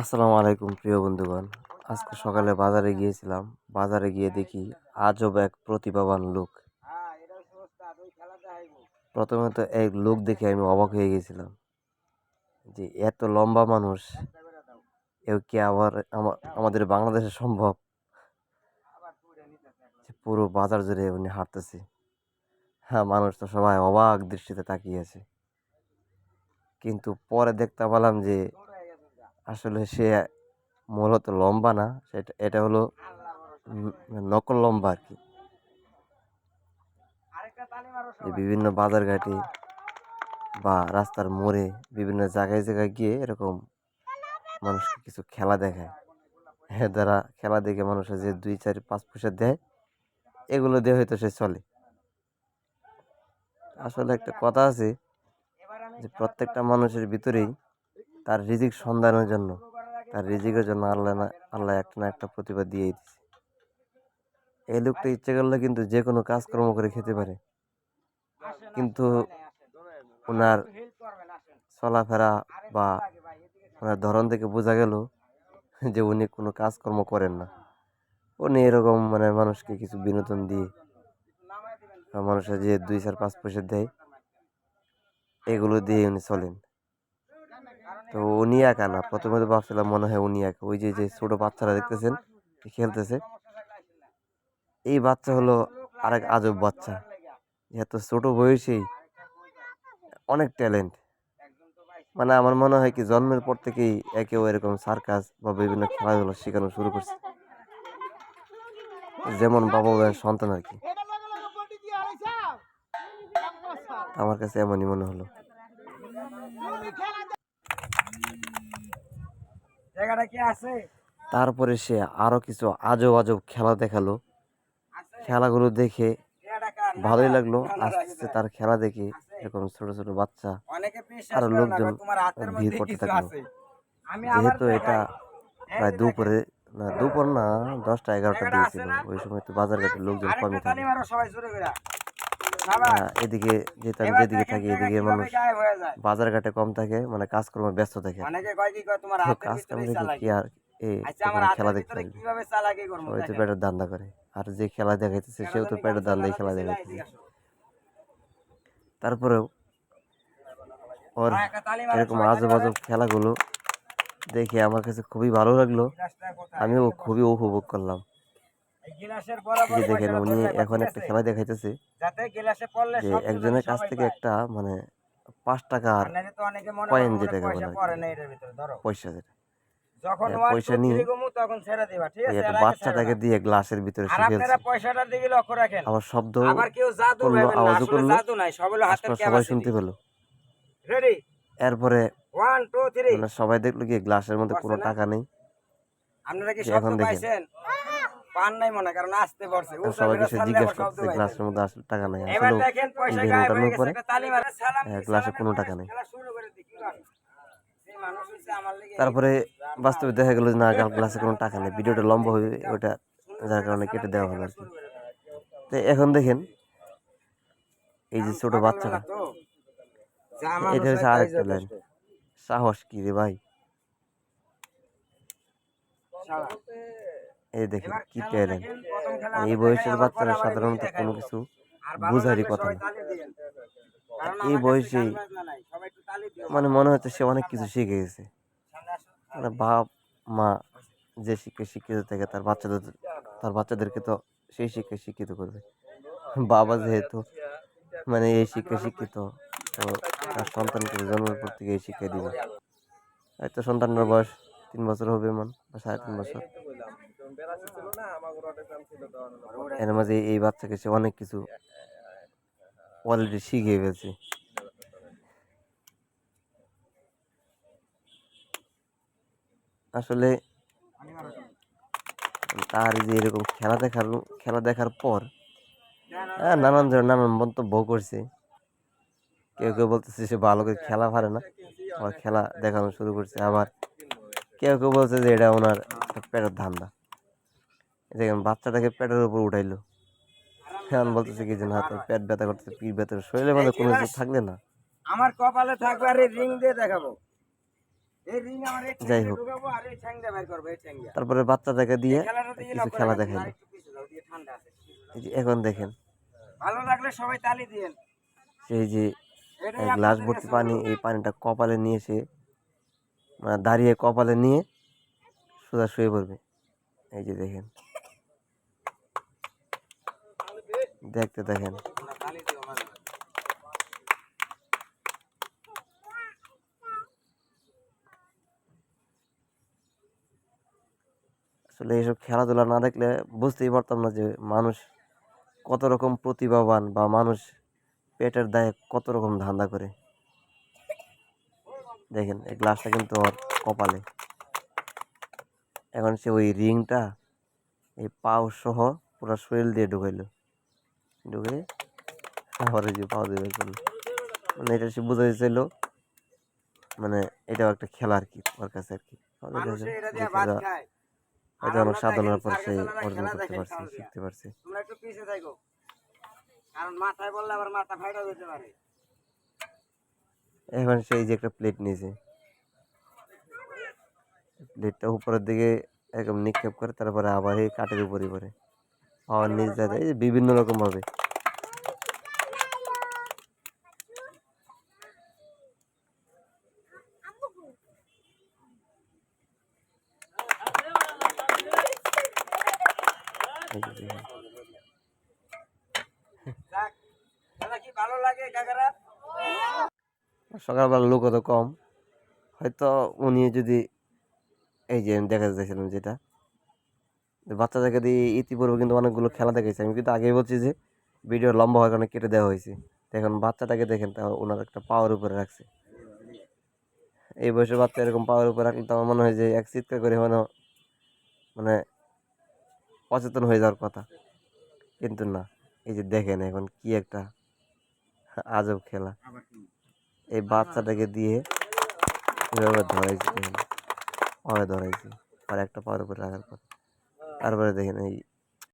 আসসালামু আলাইকুম প্রিয় বন্ধুগণ। আজকে সকালে বাজারে গিয়েছিলাম। বাজারে গিয়ে দেখি আজব এক প্রতিভাবান লোক। প্রথমে তো এই লোক দেখে আমি অবাক হয়ে গেছিলাম যে এত লম্বা মানুষ এও কি আবার আমাদের বাংলাদেশে সম্ভব যে পুরো বাজার জুড়ে উনি হাঁটতেছে। হ্যাঁ, মানুষ তো সবাই অবাক দৃষ্টিতে তাকিয়ে আছে। কিন্তু পরে দেখতে পেলাম যে আসলে সে মূলত লম্বা না, এটা হলো উম, নকল লম্বা আর কি। যে বিভিন্ন বাজারঘাটে বা রাস্তার মোড়ে বিভিন্ন জায়গায় জায়গায় গিয়ে এরকম মানুষকে কিছু খেলা দেখায়। হ্যাঁ, দ্বারা খেলা দেখে মানুষের যে 2 4 5 পয়সা দেয়, এগুলো দিয়ে হয়তো সে চলে। আসলে একটা কথা আছে যে প্রত্যেকটা মানুষের ভিতরেই তার রিজিক সন্ধানের জন্য, তার রিজিকের জন্য আল্লাহ একটা না একটা প্রতিভা দিয়েই দিচ্ছে। এই লোকটা ইচ্ছে করলে কিন্তু যে কোনো কাজকর্ম করে খেতে পারে, কিন্তু ওনার চলাফেরা বা ওনার ধরন থেকে বোঝা গেল যে উনি কোনো কাজকর্ম করেন না। উনি এরকম মানুষকে কিছু বিনোদন দিয়ে মানুষের যে 2 4 5 পয়সা দেয়, এগুলো দিয়ে উনি চলেন। তো উনি একা না, প্রথমে তো ভাবছিলাম মনে হয় উনি একা। ওই যে যে ছোট বাচ্চারা দেখতেছেন খেলতেছে, এই বাচ্চা হলো আরেক আজব বাচ্চা। এত ছোট বয়সেই অনেক ট্যালেন্ট। আমার মনে হয় কি জন্মের পর থেকেই একেও এরকম সার্কাস বা বিভিন্ন খেলাধুলা শেখানো শুরু করছে, যেমন বাবা মায়ের সন্তান আর কি। আমার কাছে এমনই মনে হলো। তারপরে সে আরো কিছু আজব আজব খেলা দেখালো। খেলাগুলো দেখে ভালোই লাগলো। আস্তে আস্তে তার খেলা দেখে এরকম ছোট ছোট বাচ্চা আরো লোকজন ভিড় করতে থাকলো। যেহেতু এটা প্রায় দুপুরে, না দুপুর না, 10টা 11টা দিয়েছিল, ওই সময় তো বাজারঘাটের লোকজন কমই থাকে। এদিকে যেহেতু আমি যেদিকে থাকি এদিকে মানুষ বাজারঘাটে কম থাকে, কাজকর্মে ব্যস্ত থাকে। তো কাজকাম রেখে কি আর এরকম খেলা দেখতে থাকবে? সবাই তো পেটের ধান্দা করে, আর যে খেলা দেখাইতেছে সেও তো পেটের ধান্দায় খেলা দেখাইতেছে। তারপরেও ওর এরকম আজব আজব খেলাগুলো দেখে আমার কাছে খুবই ভালো লাগলো। আমিও খুবই উপভোগ করলাম। এই যে দেখেন, উনি এখন একটা খেলা দেখাইতেছে যে একজনের কাছ থেকে একটা 5 টাকার কয়েন, যেটাকে বলে আর কি, পয়সা, যেটা পয়সা নিয়ে ওই একটা বাচ্চাটাকে দিয়ে গ্লাসের ভিতরে সে ফেলছে। আবার শব্দ করলো, আওয়াজও করলো, আশপাশ সবাই শুনতে পেলো। এরপরে সবাই দেখলো কি গ্লাসের মধ্যে কোনো টাকা নেই। যে এখন দেখেন সবাইকে সে জিজ্ঞাসা করতেছে গ্লাসের মধ্যে আসলে টাকা নাই। আসলে দেখেন ওঠানোর পরে গ্লাসে কোনো টাকা নেই। তারপরে বাস্তবে দেখা গেল যে না, গ্লাসে কোনো টাকা নেই। ভিডিওটা লম্বা হয়ে ওটা, যার কারণে কেটে দেওয়া হলো আর কি। তো এখন দেখেন এই যে ছোট বাচ্চাটা, এটা হচ্ছে আরেকটা লাইন। সাহস কি রে ভাই! এই দেখেন কি ট্যালেন্ট! এই বয়সের বাচ্চারা সাধারণত কোনো কিছু বুঝারই কথা না। এই বয়সেই মনে হচ্ছে সে অনেক কিছু শিখে গেছে। বাপ মা যে শিক্ষায় শিক্ষিত থাকে তার বাচ্চাদেরকে তো সেই শিক্ষায় শিক্ষিত করবে। বাবা যেহেতু এই শিক্ষায় শিক্ষিত, তো তার সন্তানকে জন্মের পর থেকে এই শিক্ষা দিবে। হয়তো সন্তানের বয়স 3 বছর হবে, বা 3.5 বছর। এর মাঝে এই বাচ্চাকে সে অনেক কিছু অলরেডি শিখিয়ে ফেলছে। আসলে তার যে এরকম খেলা দেখার পর নানান ধরনের নানান মন্তব্য করছে। কেউ কেউ বলতেছে সে ভালো করে খেলা পারে না, আবার খেলা দেখানো শুরু করছে। আবার কেউ কেউ বলছে যে এটা ওনার পেটের ধান্দা। দেখেন বাচ্চাটাকে পেটের উপর উঠাইলো, এখন বলতেছে কি যে না, তোর পেট ব্যথা করতেছে, পিঠ ব্যথা, শরীরের মধ্যে কোনো কিছু থাকলে না। আমার কপালে থাকবে আর রিং দিয়ে দেখাবো। যাই হোক, তারপরে বাচ্চাটাকে দিয়ে কিছু খেলা দেখাইলো। এই যে এখন দেখেন, ভালো লাগলে সবাই তালি দিয়েন। সেই যে গ্লাস ভর্তি পানি, এই পানিটা কপালে নিয়ে এসে মানে দাঁড়িয়ে কপালে নিয়ে সোজা শুয়ে পড়বে। এই যে দেখেন, দেখতে দেখেন। আসলে এইসব খেলাধুলা না দেখলে বুঝতেই পারতাম না যে মানুষ কত রকম প্রতিভাবান, বা মানুষ পেটের দায়ে কত রকম ধান্দা করে। দেখেন এই গ্লাসটা কিন্তু ওর কপালে। এখন সে ওই রিংটা এই পাও সহ পুরো শরীর দিয়ে ঢুকাইলো, ঢুকে আবার ওই যে পাও দিয়ে বের করলো। মানে এটা সে বুঝাতে চাইলো মানে এটাও একটা খেলা আর কি ওর কাছে আর কি। হয়তো অনেক সাধনার পর সে অর্জন করতে পারছে, শিখতে পারছে। এখন সেই যে একটা প্লেট নিয়েছে, প্লেটটা উপরের দিকে একদম নিক্ষেপ করে তারপরে আবার এই কাঠের উপরে পরে আবার নিচ যায়, এই যে বিভিন্ন রকম ভাবে। সকালবেলা লোক তো কম, হয়তো উনি যদি এই যে আমি দেখা যাচ্ছিলাম যেটা বাচ্চাদেরকে দিয়ে ইতিপূর্বে কিন্তু অনেকগুলো খেলা দেখেছি আমি, কিন্তু আগেই বলছি যে ভিডিও লম্বা হওয়ার কারণে কেটে দেওয়া হয়েছে। এখন বাচ্চাটাকে দেখেন, তা ওনার একটা পাওয়ার উপরে রাখছে। এই বয়সে বাচ্চা এরকম পাওয়ার উপরে রাখলে তো আমার মনে হয় যে এক চিৎকার করে মানে অচেতন হয়ে যাওয়ার কথা, কিন্তু না। এই যে দেখেন এখন কি একটা আজব খেলা, এই বাচ্চাটাকে দিয়ে এভাবে ধরাইছে, দেখেন ধরাইছে আর একটা পাওয়ার উপরে রাখার পর। তারপরে দেখেন এই